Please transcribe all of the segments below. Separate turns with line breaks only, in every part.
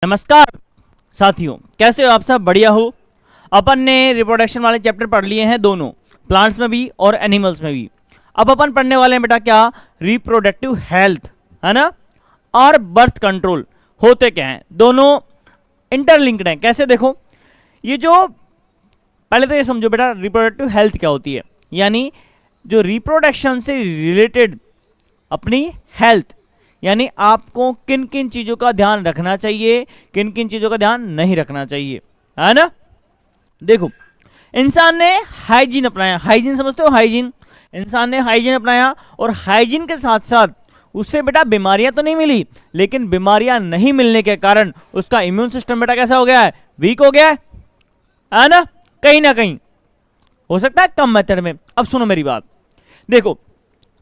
नमस्कार साथियों, कैसे हो आप सब? बढ़िया हो। अपन ने रिप्रोडक्शन वाले चैप्टर पढ़ लिए हैं, दोनों प्लांट्स में भी और एनिमल्स में भी। अब अपन पढ़ने वाले हैं बेटा क्या, रिप्रोडक्टिव हेल्थ, है ना, और बर्थ कंट्रोल होते क्या हैं। दोनों इंटरलिंक्ड हैं। कैसे? देखो, ये जो पहले तो ये समझो बेटा, रिप्रोडक्टिव हेल्थ क्या होती है, यानी जो रिप्रोडक्शन से रिलेटेड अपनी हेल्थ, यानी आपको किन किन चीजों का ध्यान रखना चाहिए, किन किन चीजों का ध्यान नहीं रखना चाहिए, है ना। देखो, इंसान ने हाइजीन अपनाया। हाइजीन समझते हो? हाइजीन, इंसान ने हाइजीन अपनाया और हाइजीन के साथ साथ उससे बेटा बीमारियां तो नहीं मिली, लेकिन बीमारियां नहीं मिलने के कारण उसका इम्यून सिस्टम बेटा कैसा हो गया है, वीक हो गया है ना। कहीं ना कहीं हो सकता है कम मेथड में। अब सुनो मेरी बात, देखो,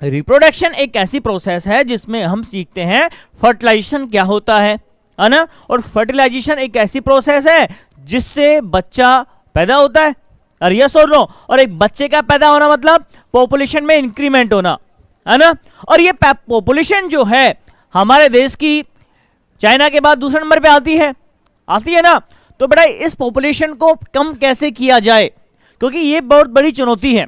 रिप्रोडक्शन एक ऐसी प्रोसेस है जिसमें हम सीखते हैं फर्टिलाइजेशन क्या होता है ना। और फर्टिलाइजेशन एक ऐसी प्रोसेस है जिससे बच्चा पैदा होता है। और यस और नो? और एक बच्चे का पैदा होना मतलब पॉपुलेशन में इंक्रीमेंट होना, है ना। और ये पॉपुलेशन जो है हमारे देश की चाइना के बाद दूसरे नंबर पे आती है ना। तो बेटा इस पॉपुलेशन को कम कैसे किया जाए, क्योंकि ये बहुत बड़ी चुनौती है।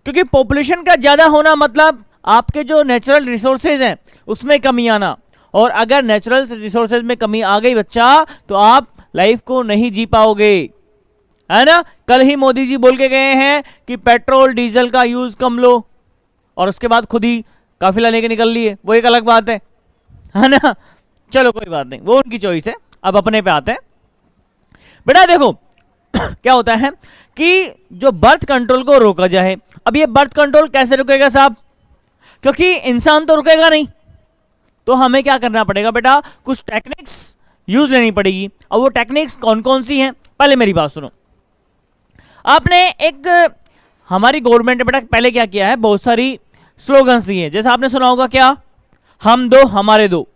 क्योंकि पॉपुलेशन का ज्यादा होना मतलब आपके जो नेचुरल रिसोर्सेज हैं उसमें कमी आना, और अगर नेचुरल रिसोर्सेज में कमी आ गई बच्चा, तो आप लाइफ को नहीं जी पाओगे, है ना। कल ही मोदी जी बोल के गए हैं कि पेट्रोल डीजल का यूज कम लो, और उसके बाद खुद ही काफिला लेके निकल लिए। वो एक अलग बात है ना। चलो कोई बात नहीं, वो उनकी चॉइस है। अब अपने पे आते हैं बेटा। देखो क्या होता है कि जो बर्थ कंट्रोल को रोका जाए। अब ये बर्थ कंट्रोल कैसे रुकेगा साहब, क्योंकि इंसान तो रुकेगा नहीं, तो हमें क्या करना पड़ेगा बेटा, कुछ टेक्निक्स यूज लेनी पड़ेगी। और वो टेक्निक्स कौन कौन सी हैं, पहले मेरी बात सुनो। आपने एक, हमारी गवर्नमेंट ने बेटा पहले क्या किया है, बहुत सारी स्लोगन्स दिए। जैसे आपने सुना होगा क्या, हम दो हमारे दो,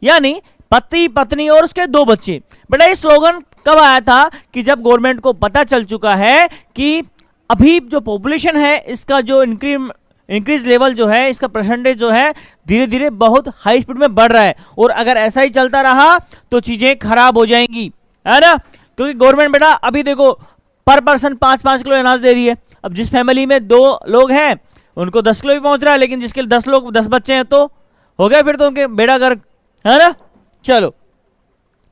यानी पति पत्नी और उसके दो बच्चे। बेटा ये स्लोगन कब आया था कि जब गवर्नमेंट को पता चल चुका है कि अभी जो पॉपुलेशन है इसका जो इंक्रीज लेवल जो है, इसका परसेंटेज जो है धीरे धीरे बहुत हाई स्पीड में बढ़ रहा है, और अगर ऐसा ही चलता रहा तो चीजें खराब हो जाएंगी, है ना। क्योंकि गवर्नमेंट बेटा अभी देखो पर पर्सन 5-5 किलो अनाज दे रही है। अब जिस फैमिली में 2 लोग हैं उनको 10 किलो भी पहुंच रहा है, लेकिन जिसके 10 बच्चे हैं तो हो गया फिर तो उनके बेड़ा गर्क, है ना। चलो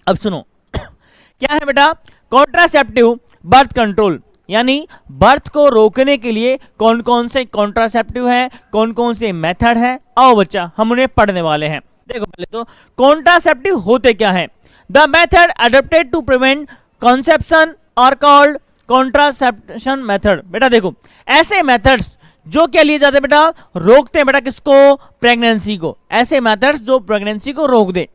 अब सुनो क्या है बेटा, कॉन्ट्रासेप्टिव बर्थ कंट्रोल, यानी बर्थ को रोकने के लिए कौन कौन से कॉन्ट्रासेप्टिव हैं, कौन कौन से मेथड हैं। आओ बच्चा हम उन्हें पढ़ने वाले हैं। देखो पहले तो कॉन्ट्रासेप्टिव होते क्या हैं। The method adopted to prevent conception are called contraception method. बेटा देखो, ऐसे मेथड्स जो क्या लिए जाते हैं बेटा, रोकते हैं बेटा किसको, प्रेगनेंसी को। ऐसे मेथड्स जो प्रेगनेंसी को रोक दे।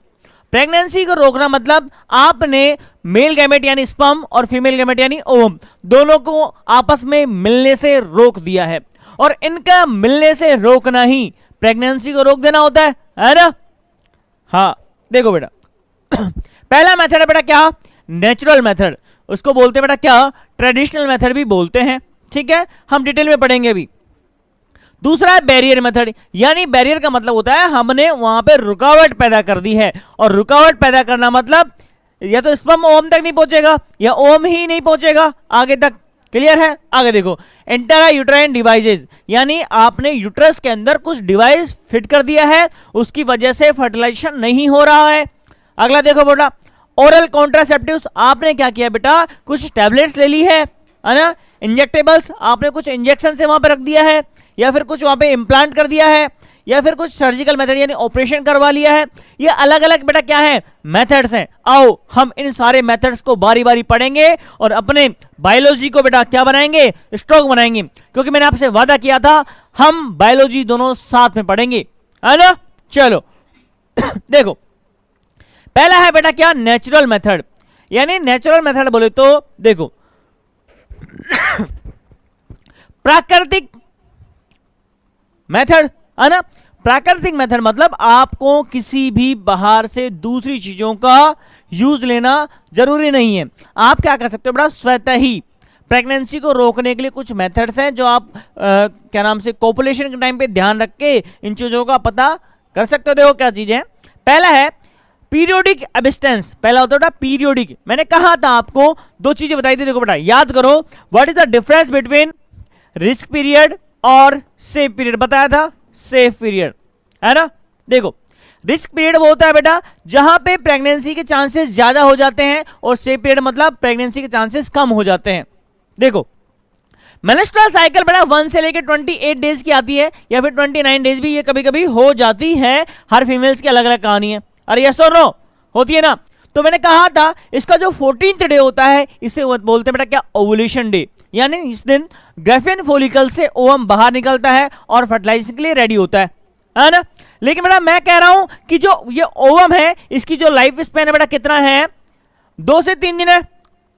प्रेगनेंसी को रोकना मतलब आपने मेल गैमेट यानी स्पर्म और फीमेल गैमेट यानी ओवम दोनों को आपस में मिलने से रोक दिया है, और इनका मिलने से रोकना ही प्रेगनेंसी को रोक देना होता है ना। हाँ देखो बेटा पहला मेथड है बेटा क्या, नेचुरल मेथड। उसको बोलते हैं बेटा क्या, ट्रेडिशनल मेथड भी बोलते हैं, ठीक है, हम डिटेल में पढ़ेंगे अभी। दूसरा है बैरियर मेथड, यानी बैरियर का मतलब होता है हमने वहां पे रुकावट पैदा कर दी है, और रुकावट पैदा करना मतलब या तो स्पर्म ओम तक नहीं पहुंचेगा या ओम ही नहीं पहुंचेगा आगे तक। क्लियर है? आगे देखो, इंट्रा यूट्राइन डिवाइसेस, यानी आपने यूट्रस के अंदर कुछ डिवाइस फिट कर दिया है, उसकी वजह से फर्टिलाइजेशन नहीं हो रहा है। अगला देखो बेटा, ओरल कॉन्ट्रासेप्टिव्स, आपने क्या किया बेटा, कुछ टैबलेट्स ले ली है ना। इंजेक्टेबल्स, आपने कुछ इंजेक्शन से वहां पर रख दिया है, या फिर कुछ वहां पे इम्प्लांट कर दिया है, या फिर कुछ सर्जिकल मेथड यानी ऑपरेशन करवा लिया है। ये अलग अलग बेटा क्या है, मेथड्स हैं। आओ हम इन सारे मेथड्स को बारी बारी पढ़ेंगे और अपने बायोलॉजी को बेटा क्या बनाएंगे, स्ट्रॉन्ग बनाएंगे। क्योंकि मैंने आपसे वादा किया था हम बायोलॉजी दोनों साथ में पढ़ेंगे, है ना। चलो देखो, पहला है बेटा क्या, नेचुरल मेथड। यानी नेचुरल मेथड बोले तो देखो प्राकृतिक मेथड, है ना। प्राकृतिक मेथड मतलब आपको किसी भी बाहर से दूसरी चीजों का यूज लेना जरूरी नहीं है। आप क्या कर सकते हो बेटा, स्वतः ही प्रेगनेंसी को रोकने के लिए कुछ मेथड्स हैं जो आप क्या नाम से कोपुलेशन के टाइम पे ध्यान रख के इन चीजों का पता कर सकते हो। देखो क्या चीजें हैं, पहला है पीरियोडिक एब्स्टेंस, पहला होता है पीरियोडिक। मैंने कहा था आपको दो चीजें बताई थी, देखो बेटा याद करो, what is the difference between risk period और सेफ पीरियड, बताया था सेफ पीरियड, है ना। देखो रिस्क पीरियड वो होता है बेटा जहां पे प्रेगनेंसी के चांसेस ज्यादा हो जाते हैं, और सेफ पीरियड मतलब प्रेगनेंसी के चांसेस कम हो जाते हैं। देखो मेंस्ट्रुअल साइकिल बेटा 1 से लेकर 28 डेज की आती है, या फिर 29 डेज भी ये कभी कभी हो जाती है, हर फीमेल्स की अलग अलग कहानी है। अरे यस और नो, होती है ना। तो मैंने कहा था इसका जो 14th डे होता है इसे बोलते हैं बेटा क्या, ओवुलेशन डे, यानी इस दिन ग्रेफियन फॉलिकल से ओवम बाहर निकलता है और फर्टिलाइजेशन के लिए रेडी होता है ना। लेकिन बेटा मैं कह रहा हूं कि जो ये ओवम है इसकी जो लाइफ स्पैन है बेटा कितना है, 2 से 3 दिन है।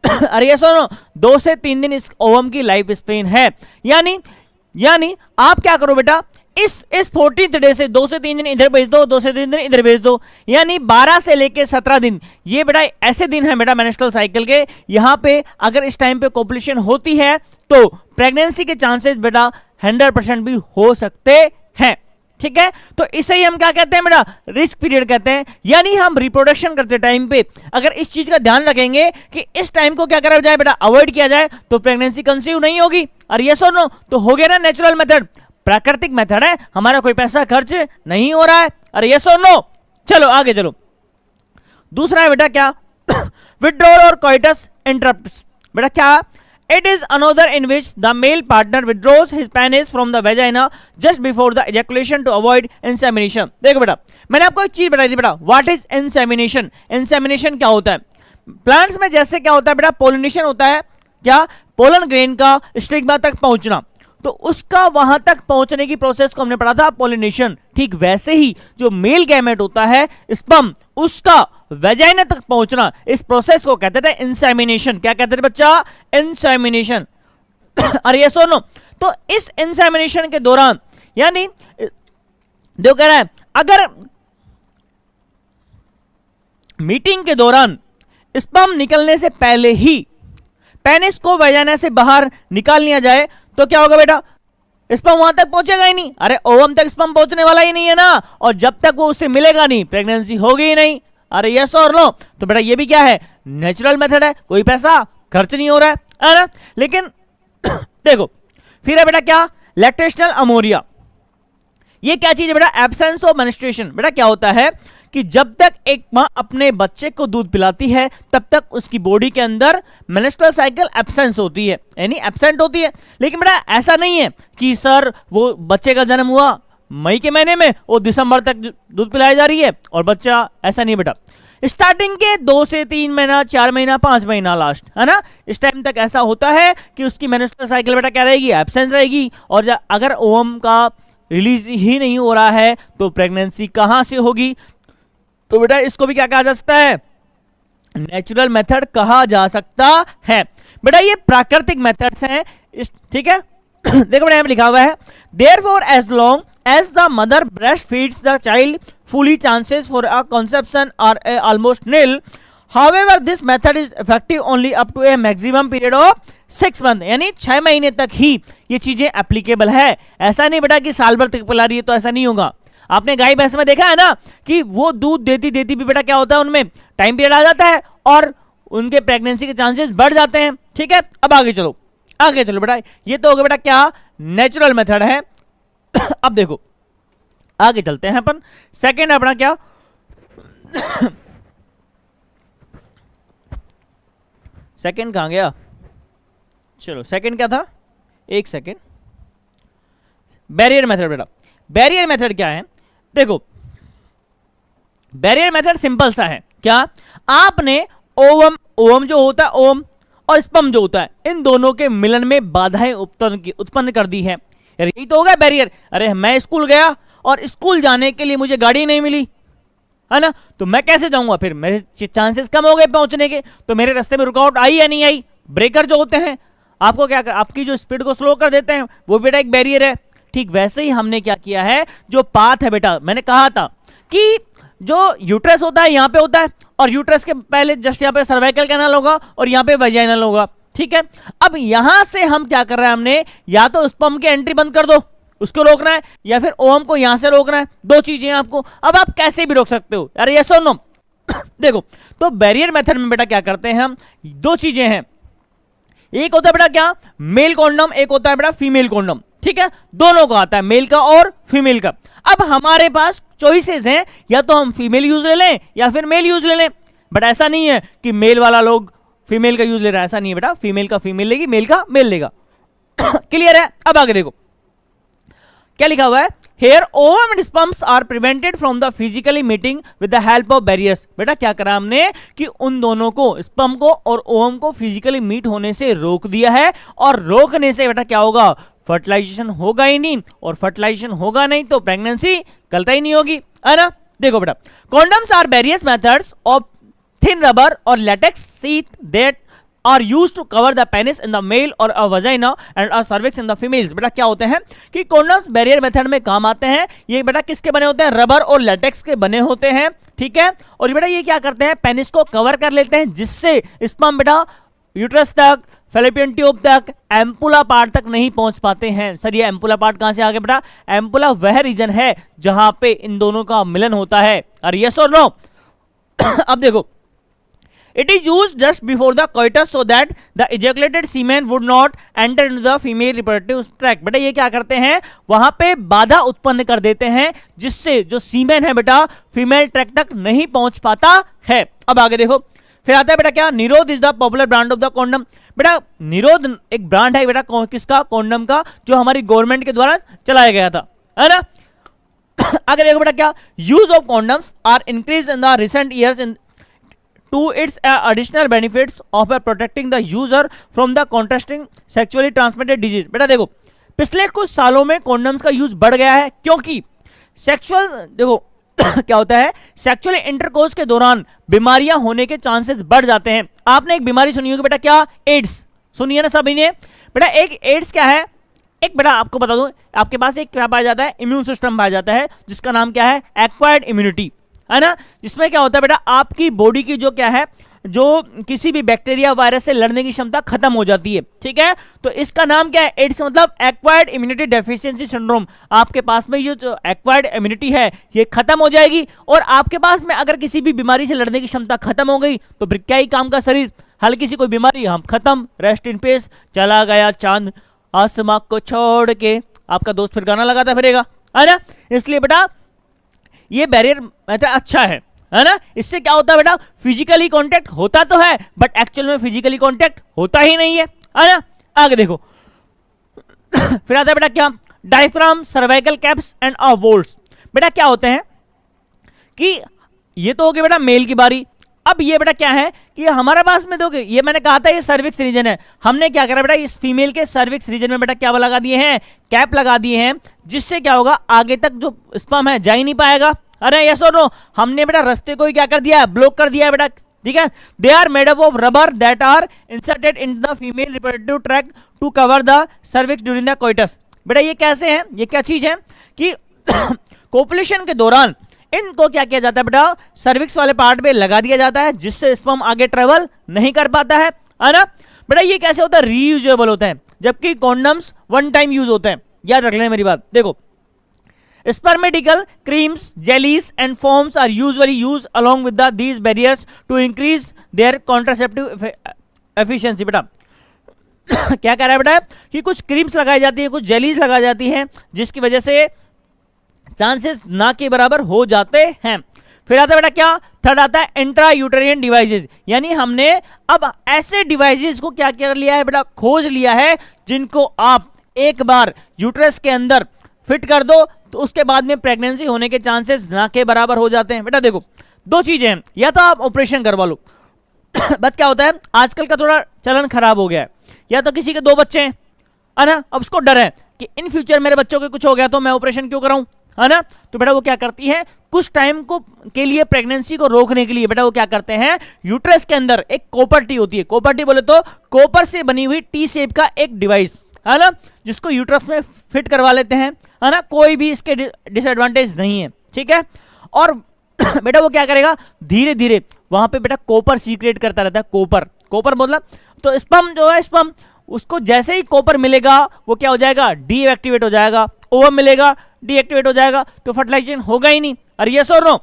अरे ये सुनो, 2 से 3 दिन इस ओवम की लाइफ स्पैन है। यानी आप क्या करो बेटा, इस 14th डे से 2 से 3 दिन इधर भेज दो, 2 से 3 दिन इधर भेज दो, यानी 12 से लेके 17 दिन ये बेटा ऐसे दिन है बेटा मेंस्ट्रुअल साइकिल के। यहां पे अगर इस टाइम पे कोपुलेशन होती है तो प्रेगनेंसी के चांसेस बेटा 100% भी हो सकते हैं, ठीक है। तो इसे ही हम क्या कहते हैं बेटा, रिस्क पीरियड कहते हैं। यानी हम रिप्रोडक्शन करते टाइम पे अगर इस चीज का ध्यान रखेंगे कि इस टाइम को क्या करा जाए बेटा, अवॉइड किया जाए, तो प्रेगनेंसी कंसीव नहीं होगी। और यस और नो, तो हो गया ना नेचुरल मेथड, प्राकृतिक मेथड है, हमारा कोई पैसा खर्च नहीं हो रहा है। अरे यस और नो, चलो आगे चलो। दूसरा है बेटा क्या, विथड्रॉल और कोइटस इंटरप्ट्स। बेटा क्या, it is another in which the male partner withdraws his penis from the vagina just before the ejaculation to avoid insemination। देखो बेटा मैंने आपको एक चीज बताई थी बेटा, what is insemination। insemination क्या होता है, प्लांट्स में जैसे क्या होता है बेटा, पोलिनेशन होता है, क्या पोलन ग्रेन का स्टिग्मा तक पहुंचना, तो उसका वहां तक पहुंचने की प्रोसेस को हमने पढ़ा था पोलिनेशन। ठीक वैसे ही जो मेल गैमेट होता है स्पर्म, उसका वेजाइना तक पहुंचना, इस प्रोसेस को कहते थे इंसेमिनेशन। क्या कहते थे बच्चा, इंसेमिनेशन। अरे ये सुनो, तो इस इंसेमिनेशन के दौरान यानी जो कह रहा है, अगर मीटिंग के दौरान स्पर्म निकलने से पहले ही पेनिस को वेजाइना से बाहर निकाल लिया जाए तो क्या होगा बेटा, स्पर्म वहां तक पहुंचेगा ही नहीं। अरे ओवम तक स्पर्म पहुंचने वाला ही नहीं है ना, और जब तक वो उससे मिलेगा नहीं प्रेगनेंसी होगी ही नहीं। अरे यस और नो, तो बेटा ये भी क्या है, नेचुरल मेथड है, कोई पैसा खर्च नहीं हो रहा है ना। लेकिन देखो फिर है बेटा क्या, लैक्टेशनल अमोरिया। ये क्या चीज है बेटा, एब्सेंस ऑफ मेंस्ट्रुएशन। बेटा क्या होता है कि जब तक एक मां अपने बच्चे को दूध पिलाती है तब तक उसकी बॉडी के अंदर मेंस्ट्रुअल साइकिल एब्सेंस होती है, यानी एब्सेंट होती है। लेकिन बेटा ऐसा नहीं है कि सर वो बच्चे का जन्म हुआ मई के महीने में, वो दिसंबर तक दूध पिलाई जा रही है और बच्चा, ऐसा नहीं बेटा। स्टार्टिंग के 2 से 3 महीना, 4 महीना, 5 महीना लास्ट, है ना, इस टाइम तक ऐसा होता है कि उसकी मेंस्ट्रुअल साइकिल बेटा क्या रहेगी, एब्सेंस रहेगी। और अगर ओवम का रिलीज ही नहीं हो रहा है तो प्रेगनेंसी कहां से होगी। तो बेटा इसको भी क्या कहा जा सकता है, नेचुरल मेथड कहा जा सकता है। बेटा ये प्राकृतिक मेथड्स हैं, ठीक है। देखो बेटा यहाँ पे लिखा हुआ है, therefore as long as the mother breastfeeds the child fully chances for a conception are almost nil. However this method is effective only up to a maximum period of 6 months, यानी 6 महीने तक ही ये चीजें एप्लीकेबल है। ऐसा नहीं बेटा कि साल भर तक पिला रही है तो ऐसा नहीं होगा। आपने गाय भैंस में देखा है ना कि वो दूध देती देती भी बेटा क्या होता है, उनमें टाइम पीरियड आ जाता है और उनके प्रेगनेंसी के चांसेस बढ़ जाते हैं, ठीक है। अब आगे चलो बेटा, ये तो हो गया बेटा क्या, नेचुरल मेथड है। अब देखो आगे चलते हैं अपन, सेकंड अपना क्या, सेकंड कहां गया, चलो सेकंड क्या था, एक सेकंड, बैरियर मेथड। बेटा बैरियर मेथड क्या है, देखो बैरियर मेथड सिंपल सा है, क्या आपने ओवम जो होता है, ओवम और स्पर्म जो होता है, इन दोनों के मिलन में बाधाएं उत्पन्न कर दी है। यही तो होगा बैरियर। अरे मैं स्कूल गया और स्कूल जाने के लिए मुझे गाड़ी नहीं मिली, है ना, तो मैं कैसे जाऊंगा, फिर मेरे चांसेस कम हो गए पहुंचने के, तो मेरे रास्ते में रुकावट आई या नहीं आई। ब्रेकर जो होते हैं आपको क्या कर, आपकी जो स्पीड को स्लो कर देते हैं, वो बेटा एक बैरियर है। ठीक वैसे ही हमने क्या किया है, जो पाथ है बेटा, मैंने कहा था कि जो यूट्रस होता है यहाँ पे होता है, और यूट्रस के पहले जस्ट यहाँ पे सर्वाइकल कैनाल होगा और यहाँ पे वेजाइनल होगा, ठीक है। अब यहां से हम क्या कर रहे हैं, हमने या तो स्पर्म की एंट्री बंद कर दो, उसको रोकना है, या फिर ओवम को यहां से रोकना है, दो चीजें आपको। अब आप कैसे भी रोक सकते हो, अरे यस और नो, देखो, तो बैरियर मेथड में बेटा क्या करते हैं हम, दो चीजें हैं, एक होता है बेटा क्या, मेल कॉन्डम, एक होता है बेटा फीमेल कॉन्डम, ठीक है, दोनों का आता है, मेल का और फीमेल का। अब हमारे पास चॉइसेस हैं, या तो हम फीमेल यूज ले लें या फिर मेल यूज ले लें, बट ऐसा नहीं है कि मेल वाला लोग फीमेल का यूज ले रहा है, ऐसा नहीं है बेटा, फीमेल का फीमेल लेगी, मेल का मेल लेगा। क्लियर है? अब आगे देखो क्या लिखा हुआ है, here ovum and sperms are prevented from the physically meeting with the help of barriers. बेटा क्या करा हमने कि उन दोनों को, स्पर्म को और ओवम को फिजिकली मीट होने से रोक दिया है, और रोकने से बेटा क्या होगा, फर्टिलाइजेशन होगा ही नहीं, और फर्टिलाइजेशन होगा नहीं तो प्रेगनेंसी कल्पना ही नहीं होगी, है ना। देखो बेटा, condoms are various methods of thin rubber और latex sheet that are used to cover the penis in the male or a vagina and a cervix in the females। बेटा क्या होते हैं कि कॉन्डम्स बैरियर मेथड में काम आते हैं, ये बेटा किसके बने होते हैं, रबर और लेटेक्स के बने होते हैं, ठीक है। और बेटा ये क्या करते हैं, पेनिस को कवर कर लेते हैं, जिससे स्पर्म बेटा यूट्रस तक, फैलोपियन ट्यूब तक, एम्पुला पार्ट तक नहीं पहुंच पाते हैं। सर ये एम्पुला पार्ट कहां से आ गया बेटा, एम्पुला वह रीजन है जहां पे इन दोनों का मिलन होता है, और यस और नो। अब देखो, it is used just before the coitus so that the ejaculated semen would not enter into the female reproductive tract। बेटा ये क्या करते हैं, वहां पे बाधा उत्पन्न कर देते हैं, जिससे जो सीमेन है बेटा फीमेल ट्रैक्ट तक नहीं पहुंच पाता है। अब आगे देखो, फिर आता है बेटा क्या, निरोध is the popular brand of the condom. बेटा निरोध एक ब्रांड है बेटा किसका, कॉन्डम का, जो हमारी गवर्नमेंट के द्वारा चलाया गया था, है ना। आगे देखो बेटा क्या, use of condoms are increase in the recent years in to its additional benefits of protecting the user from the contracting sexually transmitted disease। बेटा देखो, पिछले कुछ सालों में कॉन्डम्स का यूज बढ़ गया है, क्योंकि सेक्सुअल देखो क्या होता है, सेक्सुअल इंटरकोर्स के दौरान बीमारियां होने के चांसेस बढ़ जाते हैं। आपने एक बीमारी सुनी होगी बेटा क्या, एड्स, सुनिए ना सभी ने। बेटा एक एड्स क्या है, एक बेटा आपको बता दूं, आपके पास एक क्या पाया जाता है, इम्यून सिस्टम पाया जाता है, जिसका नाम क्या है, एक्वायर्ड इम्यूनिटी, है ना। जिसमें क्या होता है बेटा, आपकी बॉडी की जो क्या है, जो किसी भी बैक्टीरिया वायरस से लड़ने की क्षमता खत्म हो जाती है, ठीक है। तो इसका नाम क्या है, एड्स, मतलब एक्वायर्ड इम्यूनिटी डेफिशिएंसी सिंड्रोम। आपके पास में ये जो एक्वायर्ड इम्यूनिटी है ये खत्म हो जाएगी, और आपके पास में अगर किसी भी बीमारी से लड़ने की क्षमता खत्म हो गई तो फिर क्या ही काम का शरीर, हल्की सी कोई बीमारी, हम खत्म, रेस्ट इन पीस, चला गया चांद आसमां को छोड़ के, आपका दोस्त फिर गाना लगाता फिरेगा, है ना। इसलिए बेटा ये बैरियर मेथड अच्छा है ना। इससे क्या होता है बेटा, फिजिकली कांटेक्ट होता तो है, बट एक्चुअल में फिजिकली कांटेक्ट होता ही नहीं है ना। आगे देखो, फिर आता है बेटा क्या, diaphragm, cervical caps and volts. बेटा क्या होते हैं कि ये तो हो गया बेटा मेल की बारी। अब ये बेटा क्या है कि हमारे पास में दोगे, ये मैंने कहा था ये सर्विक्स रीजन है, हमने क्या करा बेटा, इस फीमेल के सर्विक्स रीजन में बेटा क्या लगा दिए हैं, कैप लगा दिए हैं, जिससे क्या होगा, आगे तक जो स्पर्म है जा ही नहीं पाएगा। अरे यस और नो, हमने बेटा रास्ते को ही क्या कर दिया है, ब्लॉक कर दिया है बेटा, ठीक है। They are made up of rubber that are inserted in the female reproductive tract to cover the cervix during the coitus. बेटा ये कैसे है, ये क्या चीज है कि कोपुलेशन के दौरान इनको क्या किया जाता है बेटा, सर्विक्स वाले पार्ट पे लगा दिया जाता है, जिससे स्पर्म आगे ट्रेवल नहीं कर पाता है ना। बेटा ये कैसे होता है, रीयूजेबल होता है, जबकि कॉन्डम्स वन टाइम यूज होते हैं। याद रख लेना मेरी बात। देखो, spermatical creams, jellies and foams are usually used along with these barriers to increase their contraceptive efficiency। बेटा क्या कह रहा है बेटा कि कुछ क्रीम्स लगाई जाती है, कुछ जेलीज लगाई जाती हैं, जिसकी वजह से चांसेस ना के बराबर हो जाते हैं। फिर आता है बेटा क्या, थर्ड आता है इंट्रा यूटेरियन डिवाइसेस, यानी हमने अब ऐसे डिवाइसेस को क्या कर लिया है बेटा, खोज लिया है, जिनको आप एक बार यूट्रस के अंदर फिट कर दो तो उसके बाद में प्रेगनेंसी होने के चांसेस ना के बराबर हो जाते हैं। बेटा देखो, दो चीजें हैं, या तो आप ऑपरेशन करवा लो बट क्या होता है, आजकल का थोड़ा चलन खराब हो गया है, या तो किसी के दो बच्चे हैं, है ना, अब उसको डर है कि इन फ्यूचर मेरे बच्चों के कुछ हो गया तो मैं ऑपरेशन क्यों कराऊं, है ना। तो बेटा वो क्या करती है, कुछ टाइम को के लिए प्रेगनेंसी को रोकने के लिए बेटा वो क्या करते हैं, यूट्रस के अंदर एक कॉपर टी होती है, कॉपर टी बोले तो कॉपर से बनी हुई टी शेप का एक डिवाइस, है ना, जिसको यूट्रस में फिट करवा लेते हैं, है ना। कोई भी इसके डिसएडवांटेज नहीं है, ठीक है। और बेटा वो क्या करेगा, धीरे धीरे वहां पे बेटा कॉपर सीक्रेट करता रहता है, कॉपर, कॉपर मतलब तो स्पर्म जो है, स्पर्म उसको जैसे ही कॉपर मिलेगा वो क्या हो जाएगा, डीएक्टिवेट हो जाएगा, ओवम मिलेगा डीएक्टिवेट हो जाएगा, तो फर्टिलाइजेशन होगा ही नहीं। अरे यस और नो।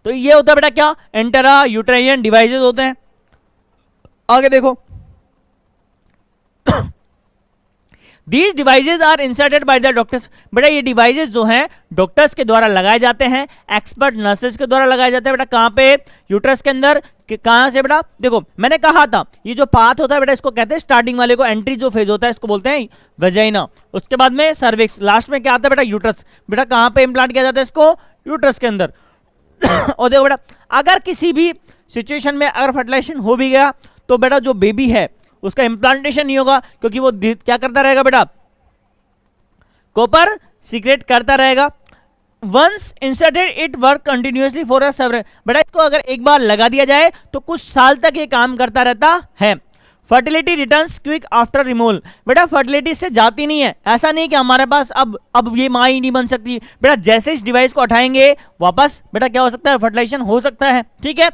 तो ये होता है बेटा क्या, इंट्रा यूटेरियन डिवाइसेस होते हैं। आगे देखो, These devices are inserted by the doctors। बेटा ये डिवाइसेस जो हैं डॉक्टर्स के द्वारा लगाए जाते हैं, एक्सपर्ट नर्सेज के द्वारा लगाए जाते हैं। बेटा कहाँ पे, यूट्रस के अंदर। कहाँ से बेटा, देखो मैंने कहा था ये जो पाथ होता है बेटा इसको कहते हैं, स्टार्टिंग वाले को एंट्री जो फेज होता है इसको बोलते हैं वेजाइना, उसके बाद में सर्विक्स, लास्ट में क्या आता है बेटा यूट्रस। बेटा कहाँ पे इंप्लांट किया जाता है इसको, यूट्रस के अंदर। और देखो बेटा अगर किसी भी सिचुएशन में अगर फर्टिलाइजेशन हो भी गया तो बेटा जो बेबी है उसका इंप्लांटेशन नहीं होगा, क्योंकि वो क्या करता रहेगा बेटा, कॉपर सीक्रेट करता रहेगा। Once inserted it work continuously for a several. बेटा इसको अगर एक बार लगा दिया जाए तो कुछ साल तक ये काम करता रहता है। Fertility returns quick after removal. बेटा फर्टिलिटी से जाती नहीं है, ऐसा नहीं कि हमारे पास अब ये माँ ही नहीं बन सकती। बेटा जैसे इस डिवाइस को हटाएंगे वापस बेटा क्या हो सकता है, फर्टिलाइजेशन हो सकता है। ठीक है।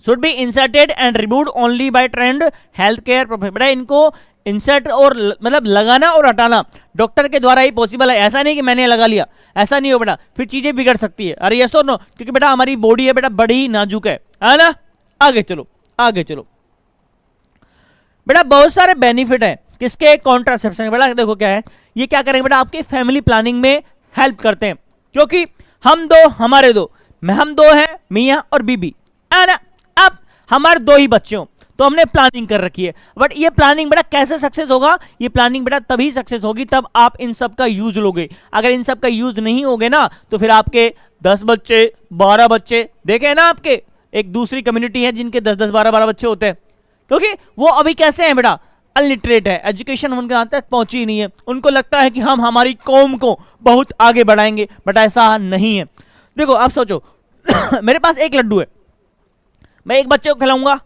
Should be inserted and removed only by trained health care professional. बेटा इनको इंसर्ट और मतलब लगाना और हटाना डॉक्टर के द्वारा ही पॉसिबल है, ऐसा नहीं कि मैंने लगा लिया, ऐसा नहीं हो बेटा, फिर चीजें बिगड़ सकती है। अरे यस और नो, क्योंकि बेटा हमारी बॉडी है बेटा बड़ी ही नाजुक है ना। आगे चलो, आगे चलो बेटा, बहुत सारे बेनिफिट है किसके, कॉन्ट्रासेप्शन। बेटा देखो क्या है, ये क्या करेंगे बेटा, आपके फैमिली प्लानिंग में हेल्प करते हैं, क्योंकि हम दो हमारे दो, हम दो हैं मियाँ और बीबी है ना। अब हमारे दो ही बच्चे हों तो हमने प्लानिंग कर रखी है, बट ये प्लानिंग बेटा कैसे सक्सेस होगा, ये प्लानिंग बेटा तभी सक्सेस होगी तब आप इन सब का यूज लोगे। अगर इन सब का यूज नहीं होगे ना तो फिर आपके 10 बच्चे 12 बच्चे, देखे ना आपके एक दूसरी कम्युनिटी है जिनके 10-10 12-12 बच्चे होते हैं, क्योंकि वो अभी कैसे हैं बेटा, अनलिटरेट है, एजुकेशन उनके यहाँ तक पहुंची ही नहीं है। उनको लगता है कि हम हमारी कौम को बहुत आगे बढ़ाएंगे, बट ऐसा नहीं है। देखो आप सोचो मेरे पास एक लड्डू है, मैं एक बच्चे को खिलाऊंगा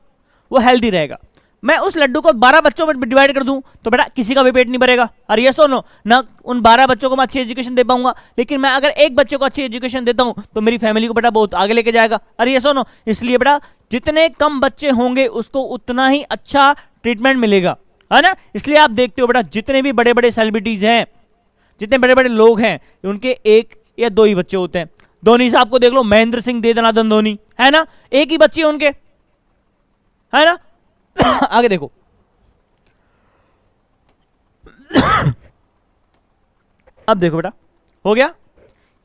वो हेल्दी रहेगा, मैं उस लड्डू को 12 बच्चों में डिवाइड कर दूं तो बेटा किसी का भी पेट नहीं भरेगा। अरे ये सुनो ना, उन 12 बच्चों को मैं अच्छी एजुकेशन दे पाऊंगा, लेकिन मैं अगर एक बच्चे को अच्छी एजुकेशन देता हूं तो मेरी फैमिली को बेटा बहुत आगे लेके जाएगा। अरे ये सुनो, इसलिए बेटा जितने कम बच्चे होंगे उसको उतना ही अच्छा ट्रीटमेंट मिलेगा, है ना। इसलिए आप देखते हो बेटा जितने भी बड़े बड़े सेलिब्रिटीज हैं, जितने बड़े बड़े लोग हैं, उनके एक या दो ही बच्चे होते हैं। धोनी साहब को देख लो, महेंद्र सिंह दे दनादन धोनी, है ना, एक ही बच्चे उनके, है ना। आगे देखो अब देखो बेटा, हो गया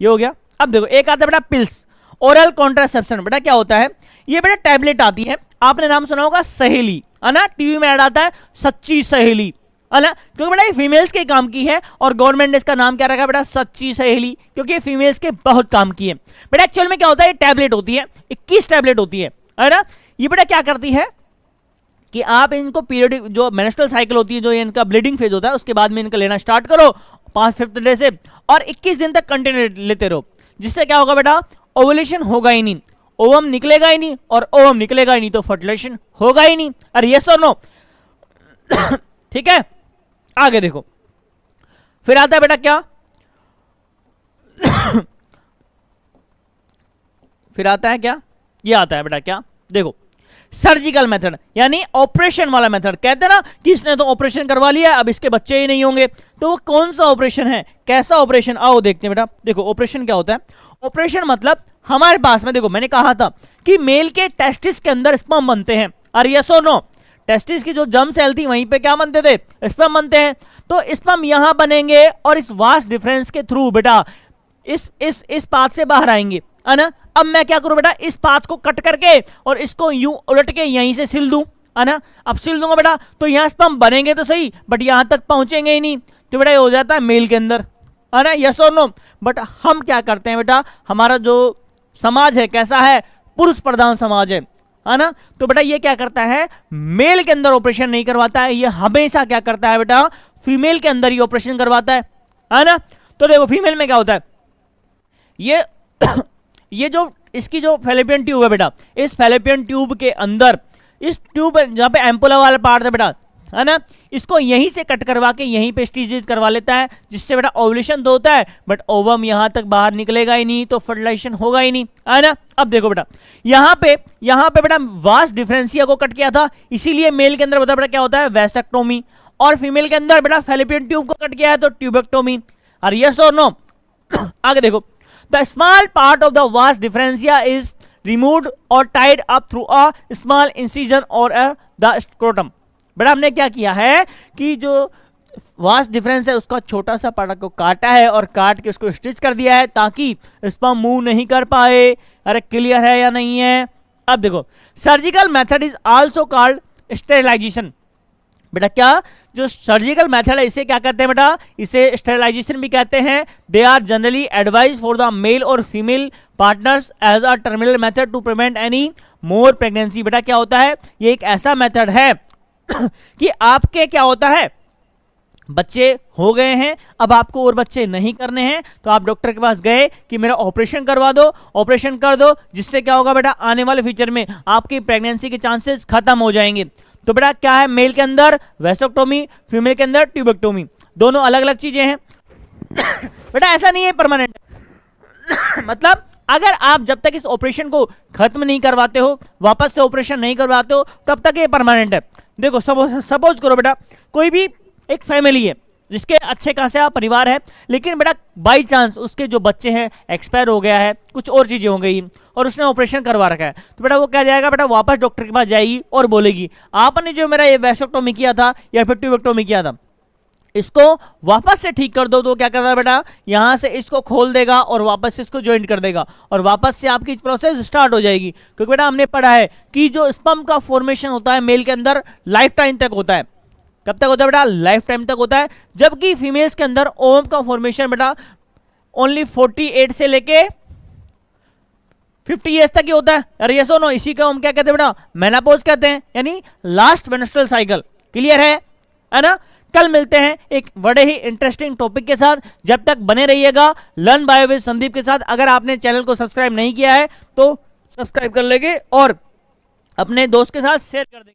ये हो गया। अब देखो एक आता है बेटा पिल्स, ओरल कॉन्ट्रासेप्शन। बेटा क्या होता है, ये बेटा टैबलेट आती है, आपने नाम सुना होगा सहेली, है ना, टीवी में ऐड आता है सच्ची सहेली, है ना, क्योंकि बेटा ये फीमेल्स के काम की है और गवर्नमेंट ने इसका नाम क्या रखा बेटा, सच्ची सहेली, क्योंकि ये फीमेल्स के बहुत काम की है। बेटा एक्चुअल में क्या होता है, ये टैबलेट होती है, 21 टैबलेट होती है ना। ये बेटा क्या करती है कि आप इनको पीरियडिक जो मेंस्ट्रुअल साइकिल होती है, जो इनका ब्लीडिंग फेज होता है, उसके बाद में इनका लेना स्टार्ट करो 5th डे से, और 21 दिन तक कंटिन्यू लेते रहो, जिससे क्या होगा बेटा, ओवुलेशन होगा ही नहीं, ओवम निकलेगा ही नहीं, और ओवम निकलेगा ही नहीं तो फर्टिलाइजेशन होगा ही नहीं। अरे यस और नो ठीक है। आगे देखो फिर आता है बेटा क्या फिर आता है क्या, ये आता है बेटा क्या, देखो सर्जिकल मेथड, यानी ऑपरेशन वाला मेथड। कहते हैं ना कि इसने तो ऑपरेशन करवा लिया, अब इसके बच्चे ही नहीं होंगे, तो वो कौन सा ऑपरेशन है, कैसा ऑपरेशन, आओ देखते हैं बेटा। देखो ऑपरेशन क्या होता है, ऑपरेशन मतलब हमारे पास में, देखो मैंने कहा था कि मेल के टेस्टिस के अंदर स्पर्म बनते हैं। अरे यस और नो, टेस्टिस की जो जर्म सेल थी वहीं पे क्या बनते थे, स्पर्म बनते हैं। तो स्पर्म यहां बनेंगे और इस वास्ट डिफरेंस के थ्रू बेटा इस पाथ से बाहर आएंगे, है ना। अब मैं क्या करूं बेटा, इस पाथ को कट करके और इसको यूं उलट के यहीं से सिल दूं, है ना। अब सिल दूंगा बेटा तो यहां स्पर्म बनेंगे तो सही, बट यहां तक पहुंचेंगे ही नहीं, तो बेटा ये हो जाता है मेल के अंदर, है ना, यस और नो। बट हम क्या करते हैं बेटा, हमारा जो समाज है कैसा है, पुरुष प्रधान समाज है ना। तो बेटा ये क्या करता है, मेल के अंदर ऑपरेशन नहीं करवाता है, ये हमेशा क्या करता है बेटा, फीमेल के अंदर ही ऑपरेशन करवाता है ना। तो देखो फीमेल में क्या होता है, ये जो इसकी जो फैलोपियन ट्यूब है बेटा, इस फैलोपियन ट्यूब के अंदर, इस ट्यूब जहां पे एम्पुला वाला पार्ट है बेटा, है ना, इसको यहीं से कट करवा के यहीं पे स्टीजेज करवा लेता है, जिससे बेटा ओवुलेशन तो होता है, बट ओवम यहां तक बाहर निकलेगा ही नहीं, तो फर्टिलाइजेशन होगा ही नहीं, है ना। अब देखो बेटा यहां पे बेटा वास्ट डिफरेंशिया को कट किया था, इसीलिए मेल के अंदर बेटा क्या होता है, वेस्टेक्टोमी, और फीमेल के अंदर बेटा फैलोपियन ट्यूब को कट किया है तो ट्यूबेक्टोमी। और यस और नो आगे देखो, the small part of the वास डिफरेंशिया इज रिमूव्ड और tied up through a small incision और द स्क्रोटम। बेटा हमने क्या किया है कि जो वास डिफरेंस है उसका छोटा सा पार्ट को काटा है और काट के उसको स्टिच कर दिया है ताकि स्पर्म मूव नहीं कर पाए। अरे क्लियर है या नहीं है? अब देखो, surgical method is also called sterilisation. बेटा क्या जो सर्जिकल मेथड है इसे क्या कहते हैं बेटा? इसे स्टेरिलाइजेशन भी कहते हैं। They are generally advise for the male और female partners as a terminal method to prevent any more pregnancy. बेटा क्या होता है? ये एक ऐसा मेथड है कि आपके क्या होता है, बच्चे हो गए हैं, अब आपको और बच्चे नहीं करने हैं, तो आप डॉक्टर के पास गए कि मेरा ऑपरेशन करवा दो, ऑपरेशन कर दो, जिससे क्या होगा बेटा आने वाले फ्यूचर में आपकी प्रेगनेंसी के चांसेस खत्म हो जाएंगे। तो बेटा क्या है, मेल के अंदर वैसोक्टोमी, फीमेल के अंदर ट्यूबेक्टोमी, दोनों अलग अलग चीजें हैं। बेटा ऐसा नहीं है परमानेंट मतलब अगर आप जब तक इस ऑपरेशन को खत्म नहीं करवाते हो, वापस से ऑपरेशन नहीं करवाते हो, तब तक ये परमानेंट है। देखो सपोज करो बेटा कोई भी एक फैमिली है जिसके अच्छे खासा परिवार है, लेकिन बेटा बाई चांस उसके जो बच्चे हैं एक्सपायर हो गया है, कुछ और चीजें हो गई और उसने ऑपरेशन करवा रखा है, तो बेटा वो क्या जाएगा, बेटा वापस डॉक्टर के पास जाएगी और बोलेगी आपने जो मेरा ये वैसोक्टोमी किया था या फिर ट्यूबेक्टोमी किया था इसको वापस से ठीक कर दो। तो क्या कर रहा है बेटा, यहां से इसको खोल देगा और वापस से इसको ज्वाइंट कर देगा और वापस से आपकी प्रोसेस स्टार्ट हो जाएगी। क्योंकि बेटा हमने पढ़ा है कि जो स्पर्म का फॉर्मेशन होता है मेल के अंदर लाइफ टाइम तक होता है। कब तक होता है बेटा? लाइफ टाइम तक होता है। जबकि फीमेल्स के अंदर ओवम का फॉर्मेशन बेटा ओनली 48 से लेके 50 ईयर्स तक ही होता है। अरे यस और नो, इसी का हम क्या कहते हैं बेटा? मेनोपॉज कहते हैं, यानी लास्ट मेंस्ट्रुअल साइकिल। क्लियर है ना? कल मिलते हैं एक बड़े ही इंटरेस्टिंग टॉपिक के साथ। जब तक बने रहिएगा लर्न बायो विद संदीप के साथ। अगर आपने चैनल को सब्सक्राइब नहीं किया है तो सब्सक्राइब कर लेंगे और अपने दोस्त के साथ शेयर कर देंगे।